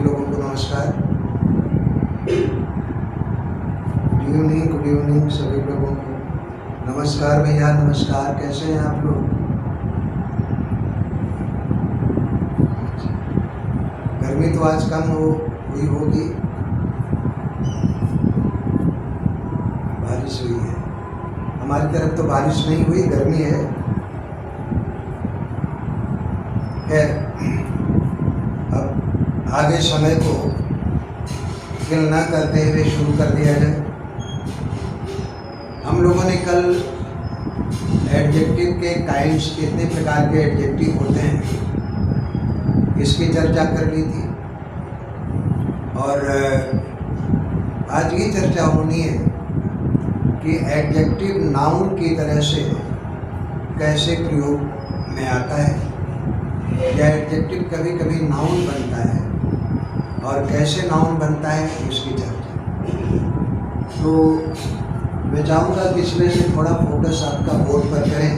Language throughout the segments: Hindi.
लोगों को नमस्कार। गुड इवनिंग सभी लोगों को नमस्कार भैया, नमस्कार। कैसे हैं आप लोग? गर्मी तो आज कम हुई होगी, बारिश हुई है। हमारी तरफ तो बारिश नहीं हुई, गर्मी है। अब आगे समय को किल न करते हुए शुरू कर दिया जाए। हम लोगों ने कल एडजेक्टिव के काइंड्स, कितने प्रकार के एडजेक्टिव होते हैं, इसकी चर्चा कर ली थी। और आज की चर्चा होनी है कि एडजेक्टिव नाउन की तरह से कैसे प्रयोग में आता है, या एडजेक्टिव कभी कभी नाउन बनता है और कैसे नाउन बनता है, इसकी चर्चा। तो मैं चाहूँगा कि इसमें से थोड़ा फोकस आपका बोर्ड पर करें।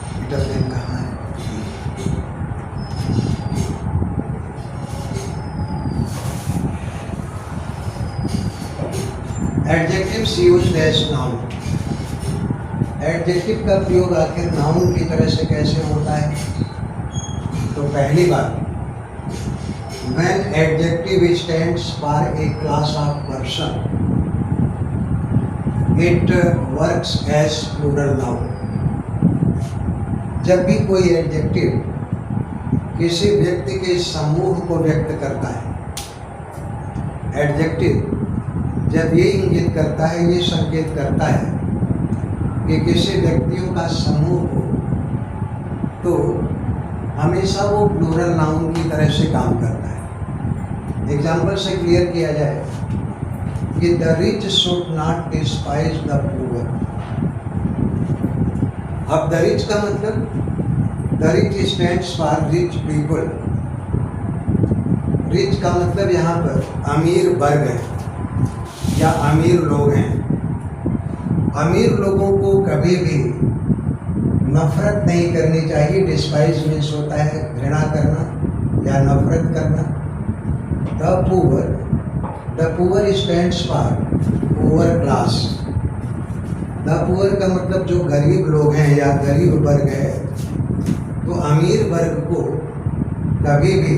पीटर पेन कहाँ है? Adjectives used as noun. Adjective का प्रयोग आखिर नाउन की तरह से कैसे होता है? तो पहली बात, when adjective stands for a class of person, it works as plural noun. जब भी कोई एडजेक्टिव किसी व्यक्ति के समूह को व्यक्त करता है, एडजेक्टिव जब ये इंगित करता है, ये संकेत करता है कि किसी व्यक्तियों का समूह हो, तो हमेशा वो प्लूरल नाउन की तरह से काम करता है। एग्जाम्पल से क्लियर किया जाए कि the rich should not despise the poor. अब द रिच का मतलब, the rich stands for rich people. Rich का मतलब यहाँ पर अमीर वर्ग है या अमीर लोग हैं। अमीर लोगों को कभी भी नफरत नहीं करनी चाहिए। डिस्पाइज मीन्स होता है घृणा करना या नफरत करना। The poor stands for poor class. The poor का मतलब जो गरीब लोग हैं या गरीब वर्ग है। तो अमीर वर्ग को कभी भी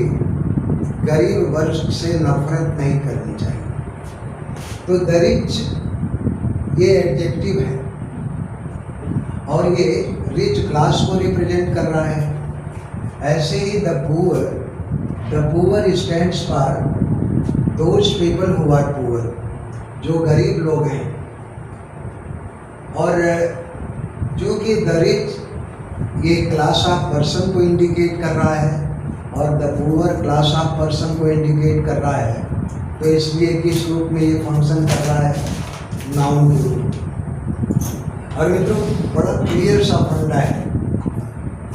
गरीब वर्ग से नफरत नहीं करनी चाहिए। तो द रिच ये एडजेक्टिव है और ये रिच क्लास को रिप्रेजेंट कर रहा है। ऐसे ही the poor stands for those people who are poor, जो गरीब लोग हैं। और जो कि द रिच ये क्लास ऑफ पर्सन को इंडिकेट कर रहा है और the poor class of person को इंडिकेट कर रहा है, तो इसलिए किस रूप में ये फंक्शन कर रहा है? नाउन के रूप। और मित्रों, बड़ा क्लियर सा फंडा है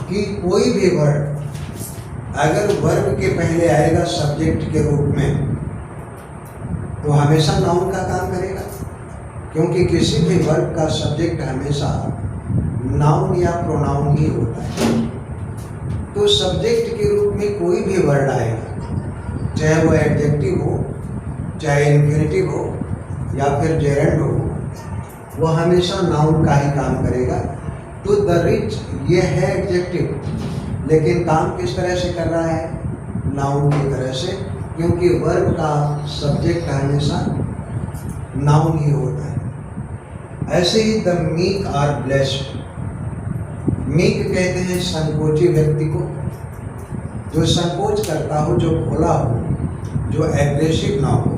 कि कोई भी वर्ड अगर वर्ब के पहले आएगा सब्जेक्ट के रूप में, तो हमेशा नाउन का काम करेगा, क्योंकि किसी भी वर्ब का सब्जेक्ट हमेशा नाउन या प्रोनाउन ही होता है। तो सब्जेक्ट के रूप में कोई भी वर्ड आएगा, चाहे वो एडजेक्टिव हो, चाहे इन्फिनिटिव हो या फिर जेरेंड हो, वो हमेशा नाउन का ही काम करेगा। तो द रिच ये है एडजेक्टिव, लेकिन काम किस तरह से कर रहा है? नाउन की तरह से, क्योंकि वर्ब का सब्जेक्ट हमेशा नाउन ही होता है। ऐसे ही the meek are blessed. Meek कहते हैं संकोची व्यक्ति को, जो संकोच करता हो, जो भोला हो, जो एग्रेसिव ना हो,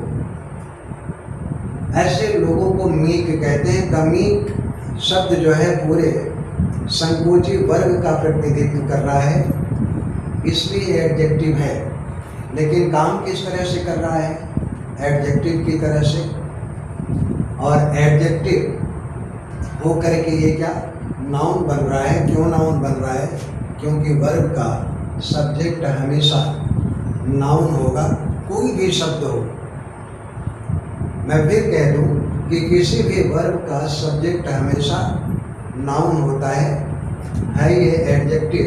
ऐसे लोगों को मीक कहते हैं। द मीक शब्द जो है पूरे संकोची वर्ग का प्रतिनिधित्व कर रहा है, इसलिए एडजेक्टिव है। लेकिन काम किस तरह से कर रहा है? एडजेक्टिव की तरह से। और एडजेक्टिव हो करके ये क्या? नाउन बन रहा है। क्यों नाउन बन रहा है? क्योंकि वर्ग का सब्जेक्ट हमेशा नाउन होगा, कोई भी शब्द हो। मैं फिर कह दूं कि किसी भी वर्ब का सब्जेक्ट हमेशा नाउन होता है ये एडजेक्टिव,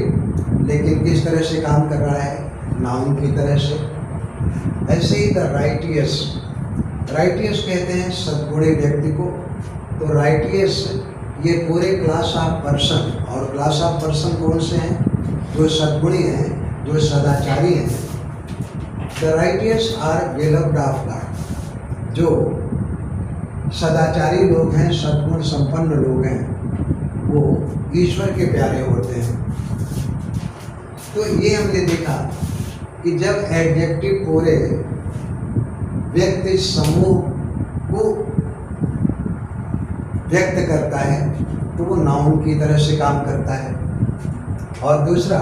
लेकिन किस तरह से काम कर रहा है? नाउन की तरह से। ऐसे ही द राइटियस, राइटियस कहते हैं सद्गुणी व्यक्ति को। तो राइटियस ये पूरे क्लास ऑफ पर्सन, और क्लास ऑफ पर्सन कौन से हैं? जो सद्गुणी हैं, जो सदाचारी हैं। The righteous are beloved of God, जो सदाचारी लोग हैं, सद्गुण संपन्न लोग हैं, वो ईश्वर के प्यारे होते हैं। तो ये हमने देखा कि जब एडजेक्टिव पूरे व्यक्ति समूह को व्यक्त करता है तो वो नाउन की तरह से काम करता है। और दूसरा,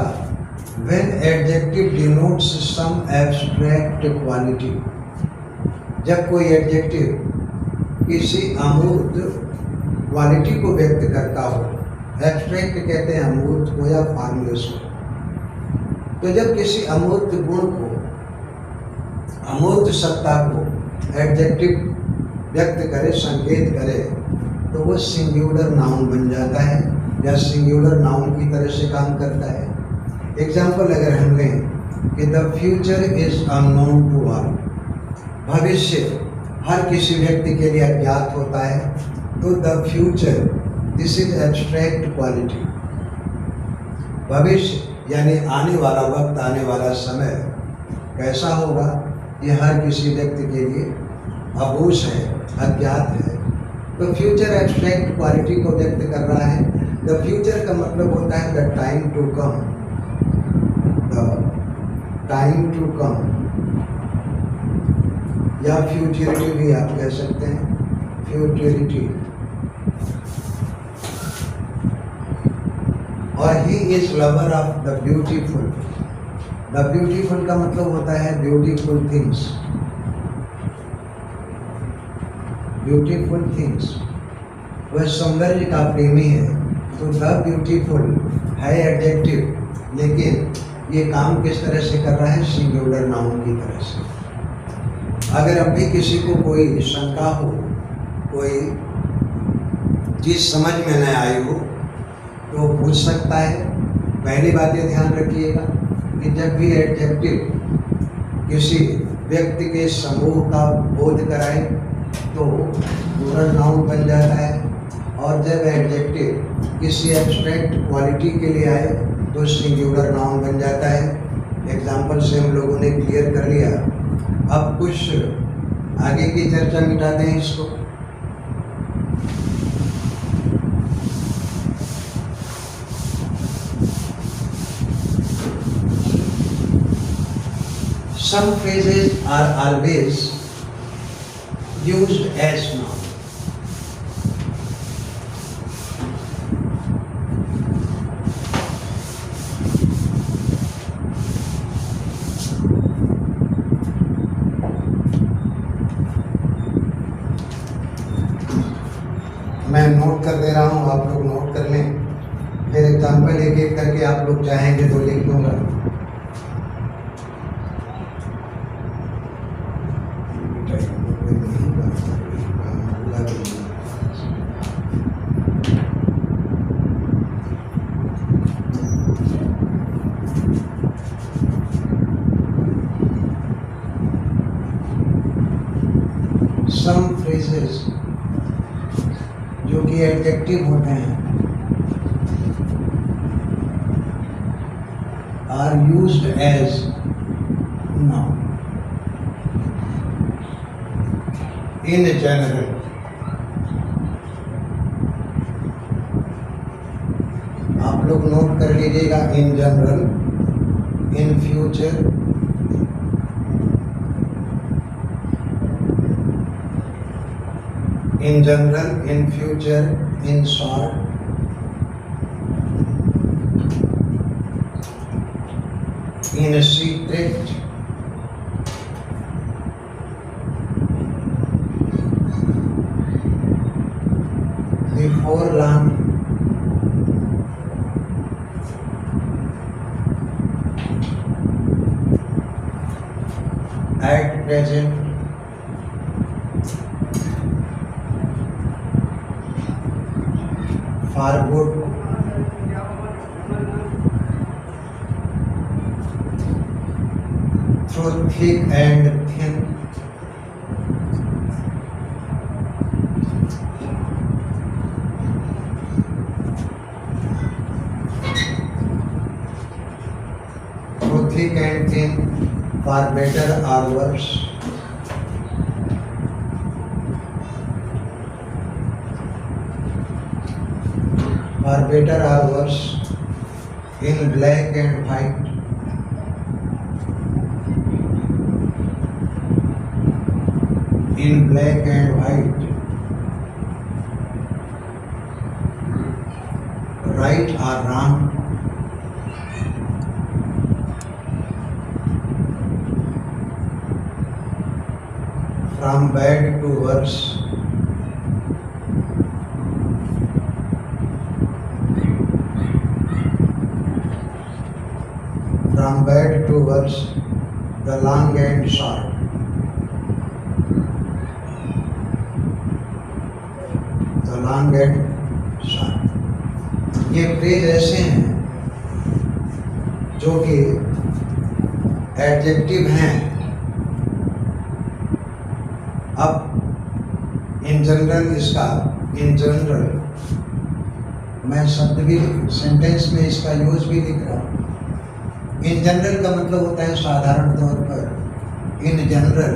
when adjective denotes some abstract quality, जब कोई एडजेक्टिव किसी अमूर्त क्वालिटी को व्यक्त करता हो, एब्स्ट्रैक्ट कहते हैं अमूर्त को या फॉर्मलेस को। तो जब किसी अमूर्त गुण को, अमूर्त सत्ता को एडजेक्टिव व्यक्त करे, संकेत करे, तो वो सिंगुलर नाउन बन जाता है या सिंगुलर नाउन की तरह से काम करता है। एग्जाम्पल अगर हम लें कि the future is unknown to all, भविष्य हर किसी व्यक्ति के लिए अज्ञात होता है। तो the future, this is abstract quality. भविष्य यानी आने वाला वक्त, आने वाला समय कैसा होगा, ये हर किसी व्यक्ति के लिए अबूझ है, अज्ञात है। तो फ्यूचर एब्स्ट्रैक्ट क्वालिटी को व्यक्त कर रहा है। द फ्यूचर का मतलब होता है the time to come, the time to come, या फ्यूचरिटी भी आप कह सकते हैं, फ्यूचरिटी। और he is lover of the beautiful. The beautiful का मतलब होता है ब्यूटीफुल थिंग्स, ब्यूटीफुल थिंग्स। वह सौंदर्य का प्रेमी है। तो द ब्यूटीफुल है एडजेक्टिव, लेकिन ये काम किस तरह से कर रहा है? सिंगुलर नाउन की तरह से। अगर अब भी किसी को कोई शंका हो, कोई चीज़ समझ में न आई हो, तो पूछ सकता है। पहली बात ये ध्यान रखिएगा कि जब भी एडजेक्टिव किसी व्यक्ति के समूह का बोध कराए तो प्लूरल नाउन बन जाता है, और जब एडजेक्टिव किसी एब्स्ट्रैक्ट क्वालिटी के लिए आए तो सिंगुलर नाउन बन जाता है। एग्जाम्पल से हम लोगों ने क्लियर कर लिया। अब कुछ आगे की चर्चा मिटा दें इसको। Some phrases are always used as noun. मैं नोट कर दे रहा हूँ, आप लोग नोट कर लें। फिर एग्जाम्पल एक एक करके आप लोग चाहेंगे तो लिख दूंगा। Some phrases जो कि एडजेक्टिव होते हैं are used as noun in general. आप लोग नोट कर लीजिएगा। In general, in future, in general, in future, in short, in a secret, before long, at present, for good, through thick and thin, through thick and thin, for better or worse. For better or worse, in black and white, in black and white, right or wrong, from bad to worse, from bad to worse, the long and short. The long and short. ये फ्रेज ऐसे हैं जो कि एडजेक्टिव हैं। अब इन जनरल मैं शब्द भी सेंटेंस में इसका यूज भी लिख रहा हूँ। इन जनरल का मतलब होता है साधारण तौर पर। In general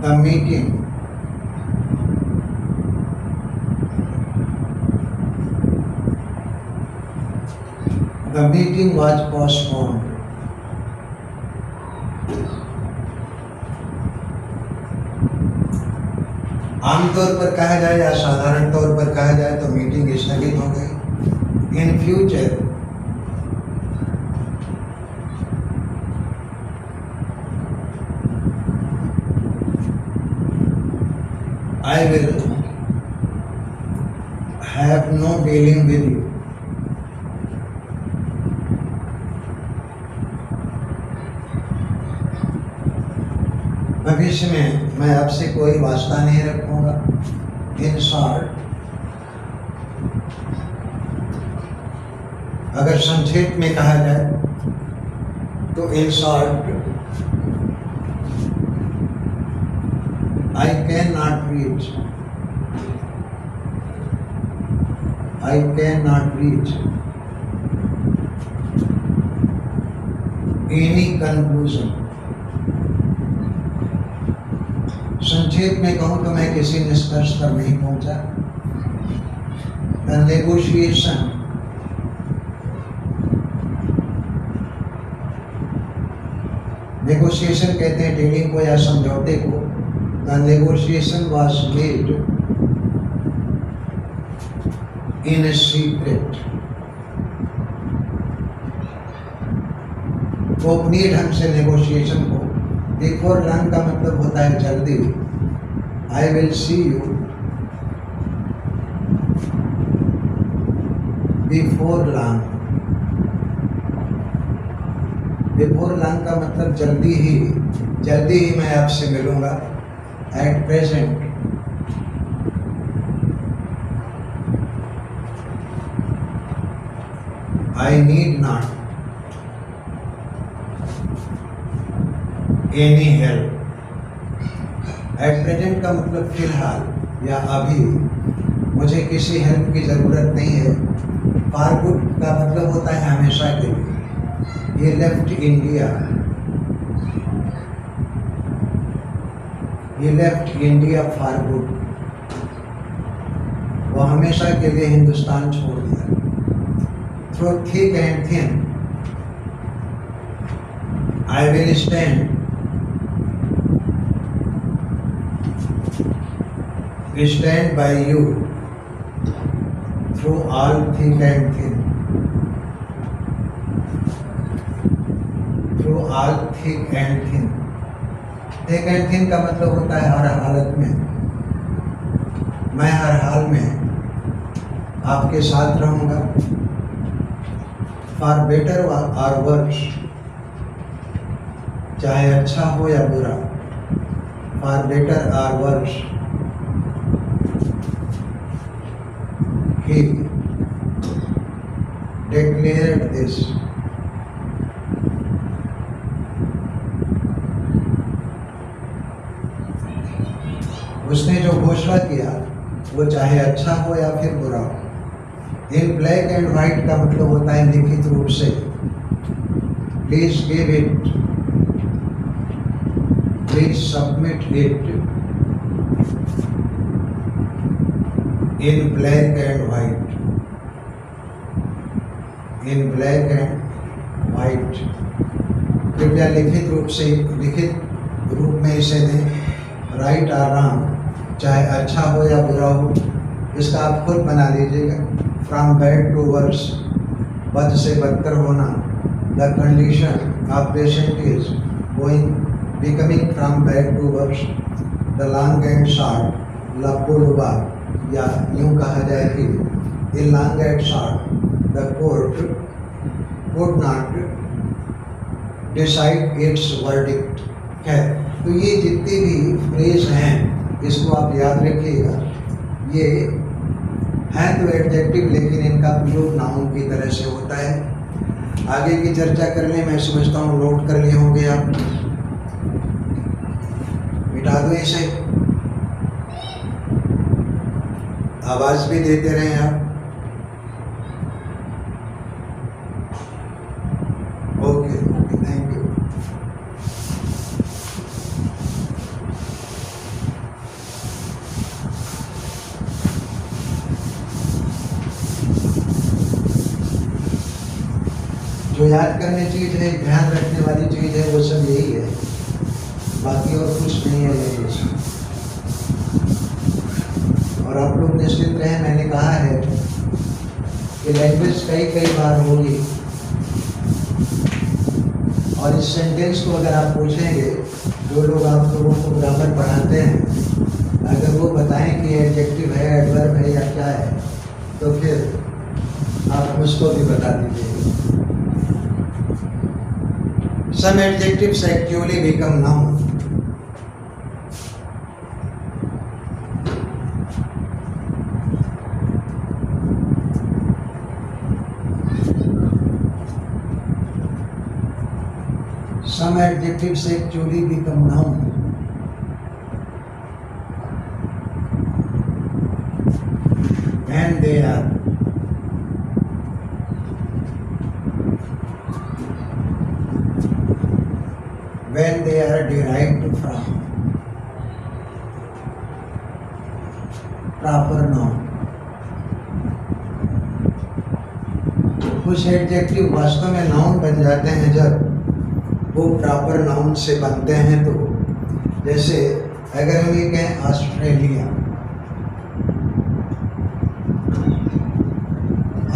the meeting was postponed. आमतौर पर कहा जाए या साधारण तौर पर कहा जाए तो मीटिंग स्थगित हो गई। In future I will have no dealing with you. भविष्य में मैं आपसे कोई वास्ता नहीं रखूंगा। इन शॉर्ट, अगर संक्षेप में कहा जाए तो in short, I cannot reach any conclusion. संक्षेप में कहूं तो मैं किसी निष्कर्ष पर नहीं पहुंचा। The नेगोशिएशन कहते हैं डीलिंग को या समझौते को। The negotiation was made in a secret. गोपनीय ढंग से नेगोशिएशन को। बिफोर लॉन्ग का मतलब होता है जल्दी। I will see you before long. Before long का मतलब जल्दी ही मैं आपसे मिलूंगा। At present, I need not any help. At present का मतलब फिलहाल या अभी मुझे किसी हेल्प की ज़रूरत नहीं है। For good का मतलब होता है हमेशा के लिए। ये लेफ्ट इंडिया फॉर गुड, वो हमेशा के लिए हिंदुस्तान छोड़ दिया। Through thick and thin I will stand by you through all thick and thin. Through all thick and thin. Thick and thin का मतलब होता है हर हालत में। मैं हर हाल में आपके साथ रहूंगा। फॉर बेटर और वर्स, चाहे अच्छा हो या बुरा। फॉर बेटर और वर्स, he declared this उसने जो घोषणा किया वो चाहे अच्छा हो या फिर बुरा हो। इन ब्लैक एंड व्हाइट का मतलब होता है लिखित रूप से। Please give it, please submit it in black and white, in black and white. कृपया लिखित रूप में इसे दें। राइट और रॉन्ग, चाहे अच्छा हो या बुरा हो, इसका आप खुद बना लीजिएगा। फ्रॉम बैड टू वर्स, बद से बदतर होना। The condition of patient is going becoming from bad to worse. The long and short, लब्बो लुबा, या यूँ कहा जाए कि in long and short the court could not decide its verdict है। तो ये जितने भी फ्रेज हैं इसको आप याद रखिएगा। ये हैं तो एडजेक्टिव, लेकिन इनका प्रयोग नाउन की तरह से होता है। आगे की चर्चा कर लें, मैं समझता हूँ नोट कर लिए होंगे आप। मिटा दो इसे, आवाज भी देते रहें आप। Okay, thank you. जो याद करने चीज है, ध्यान रखने वाली चीज है, वो सब यही है, बाकी और कुछ नहीं है ये। और आप लोग निश्चित रहें, मैंने कहा है कि लैंग्वेज कई बार होगी, और इस सेंटेंस को अगर आप पूछेंगे, जो लोग आप लोगों को ग्रामर पढ़ाते हैं, अगर वो बताएं कि एडजेक्टिव है, एडवर्ब है या क्या है, तो फिर आप मुझको भी बता दीजिए। Some adjectives actually become noun. Some adjectives actually become noun when they are derived from proper noun. कुछ एडजेक्टिव वास्तव में नाउन बन जाते हैं जब वो प्रॉपर नाउन से बनते हैं। तो जैसे अगर हम ये कहें ऑस्ट्रेलिया,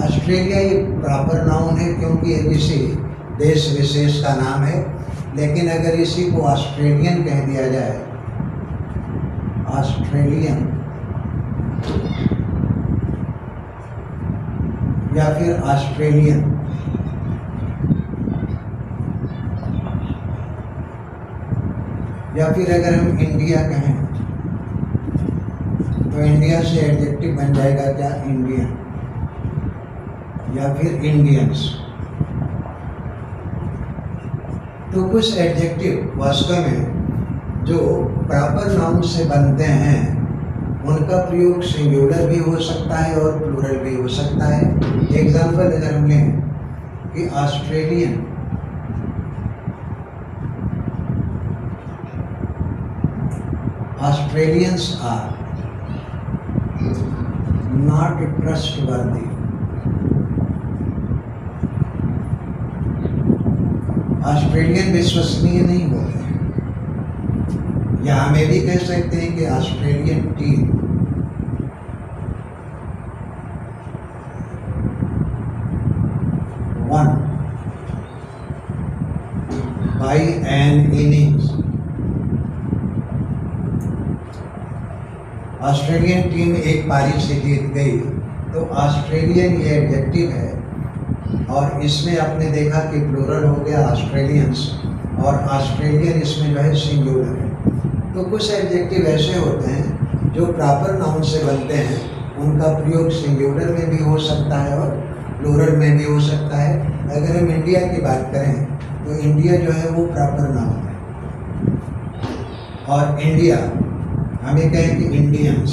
ऑस्ट्रेलिया ये प्रॉपर नाउन है क्योंकि ये किसी देश विशेष का नाम है। लेकिन अगर इसी को ऑस्ट्रेलियन कह दिया जाए, ऑस्ट्रेलियन, या फिर ऑस्ट्रेलियन, या फिर अगर हम इंडिया कहें तो इंडिया से एडजेक्टिव बन जाएगा क्या, इंडियन, या फिर इंडियंस। तो कुछ एडजेक्टिव वास्तव में जो प्रॉपर नाउन से बनते हैं, उनका प्रयोग सिंगुलर भी हो सकता है और प्लूरल भी हो सकता है। एग्जाम्पल अगर हम लें कि Australian, Australians are not trustworthy, Australian विश्वसनीय नहीं होते। या हमें भी कह सकते हैं कि Australian team one by an innings, Australian team एक पारी से जीत गई। तो ऑस्ट्रेलियन ये एडजेक्टिव है, और इसमें आपने देखा कि प्लूरल हो गया ऑस्ट्रेलियंस, और ऑस्ट्रेलियन इसमें जो है सिंगुलर है। तो कुछ एडजेक्टिव ऐसे होते हैं जो प्रॉपर नाउन से बनते हैं, उनका प्रयोग सिंगुलर में भी हो सकता है और प्लूरल में भी हो सकता है। अगर हम इंडिया की बात करें तो इंडिया जो है वो प्रॉपर नाउन है, और इंडिया हमें कहें कि इंडियंस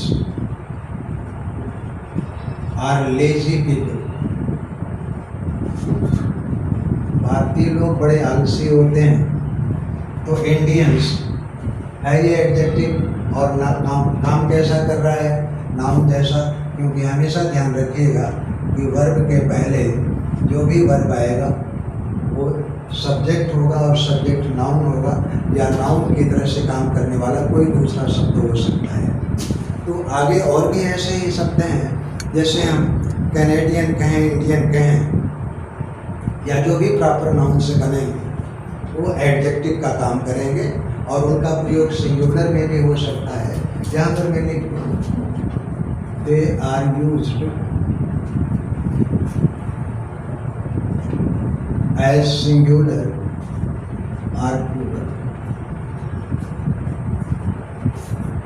आर लेजी पीपल, भारतीय लोग बड़े आलसी होते हैं। तो इंडियंस है ये एडजेक्टिव और नाम कैसा कर रहा है, नाउन जैसा, क्योंकि हमेशा ध्यान रखिएगा कि वर्ब के पहले जो भी वर्ब आएगा वो सब्जेक्ट होगा और सब्जेक्ट नाउन होगा, या नाउन की तरह से काम करने वाला कोई दूसरा शब्द हो सकता है। तो आगे और भी ऐसे ही शब्द हैं, जैसे हम कैनेडियन कहें, इंडियन कहें, या जो भी प्रॉपर नाउन से बनेंगे वो एडजेक्टिव का काम करेंगे, और उनका प्रयोग सिंगुलर में भी हो सकता है। जहाँ पर मैं लिखता हूँ they are used as singular or plural.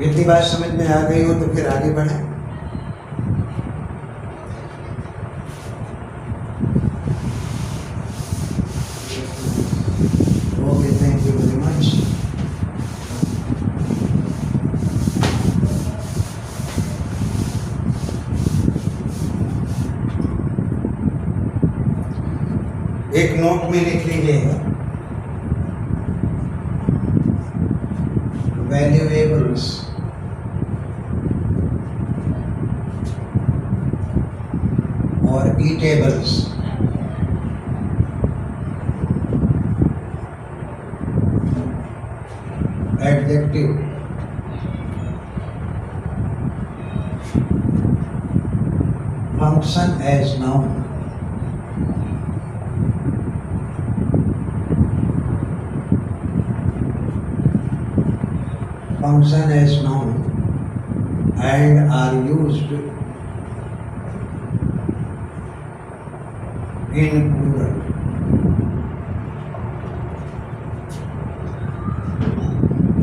इतनी बात समझ में आ गई हो तो फिर आगे बढ़ें। Okay, thank you very much. एक नोट में लिख लीजिएगा, वैल्यूएबल्स और eatables adjective function as noun, function as noun and are used in plural.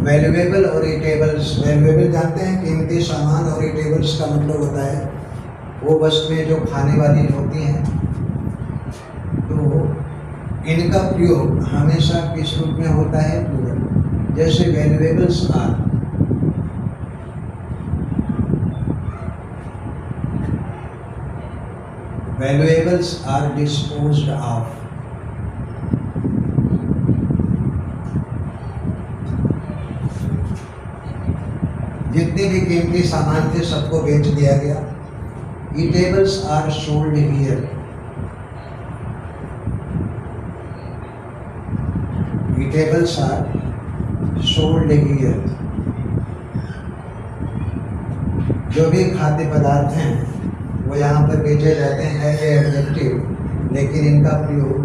Valuable और ईटेबल्स, वैल्यूएबल जानते हैं कीमती सामान, और ईटेबल्स का मतलब होता है वो वस्तुएं जो खाने वाली होती हैं। तो इनका प्रयोग हमेशा किस रूप में होता है, प्लूरल। जैसे valuables are, valuables are disposed of, जितने भी कीमती सामान थे सबको बेच दिया गया। Eatables are sold here, eatables are sold here। जो भी खाद्य पदार्थ हैं वो यहाँ पर बेचे जाते हैं एज एडजेक्टिव, लेकिन इनका प्रयोग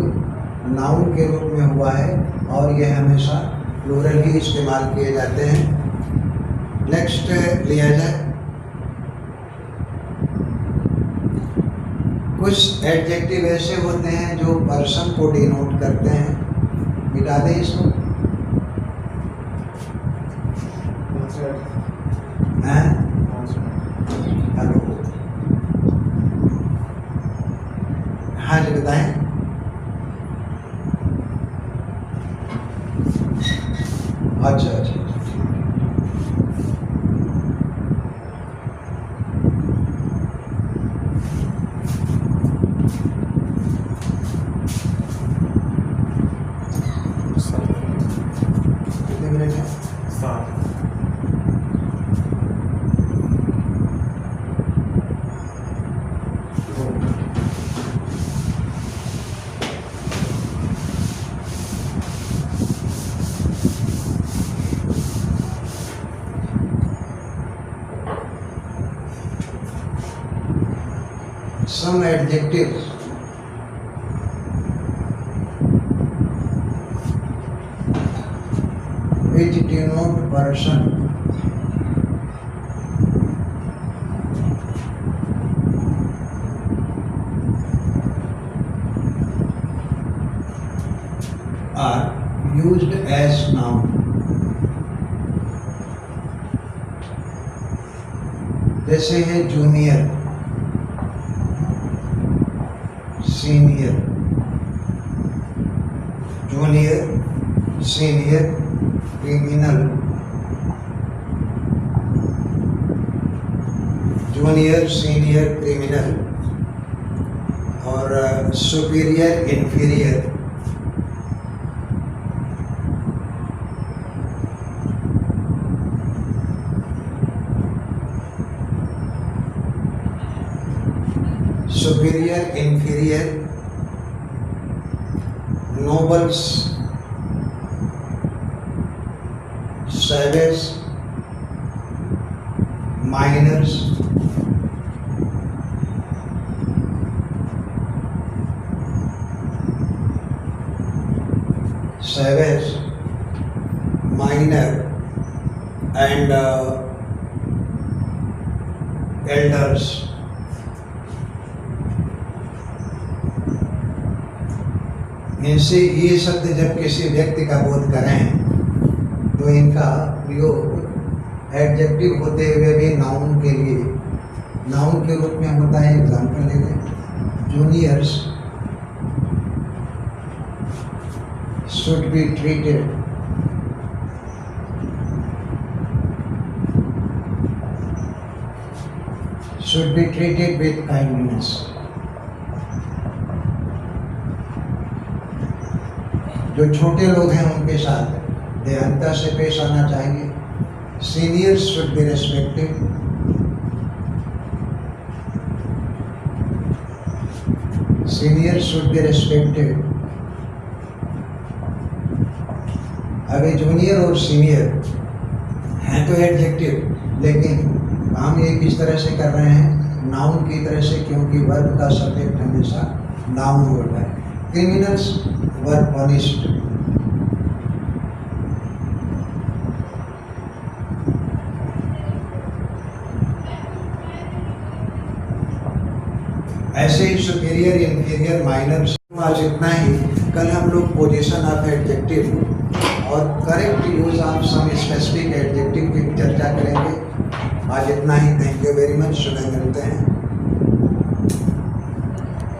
नाउन के रूप में हुआ है, और ये हमेशा प्लूरल ही इस्तेमाल किए जाते हैं। नेक्स्ट लिया जाए, कुछ एडजेक्टिव ऐसे होते हैं जो पर्सन को डिनोट करते हैं। मिटा दें इसको, हेलो, हाँ जी बताएं। अच्छा अच्छा, कितने मिनट है? 7। Some adjectives which denote person are used as noun। जैसे है junior, senior, junior, senior, criminal, junior senior criminal और superior inferior, superior, inferior, nobles, savage, minors, savage, minor, and elders. इनसे ये शब्द जब किसी व्यक्ति का बोध करें तो इनका प्रयोग एडजेक्टिव होते हुए भी नाउन के लिए, नाउन के रूप में होता है। एग्जाम्पल ले लें, juniors should be treated with kindness. जो छोटे लोग हैं उनके साथ दयालुता से पेश आना चाहिए। Seniors should be respected, seniors should be respected. अभी जूनियर और सीनियर हैं तो एडजेक्टिव, लेकिन काम ये किस तरह से कर रहे हैं, नाउन की तरह से, क्योंकि वर्ब का सब्जेक्ट हमेशा नाउन होता है। क्रिमिनल्स वर पनिश्ड, ऐसे ही सुपीरियर इन्फीरियर माइनर। आज इतना ही। कल हम लोग पोजीशन ऑफ एडजेक्टिव और correct use of some specific adjective की चर्चा करेंगे। आज इतना ही। Thank you very much. सुबह मिलते हैं।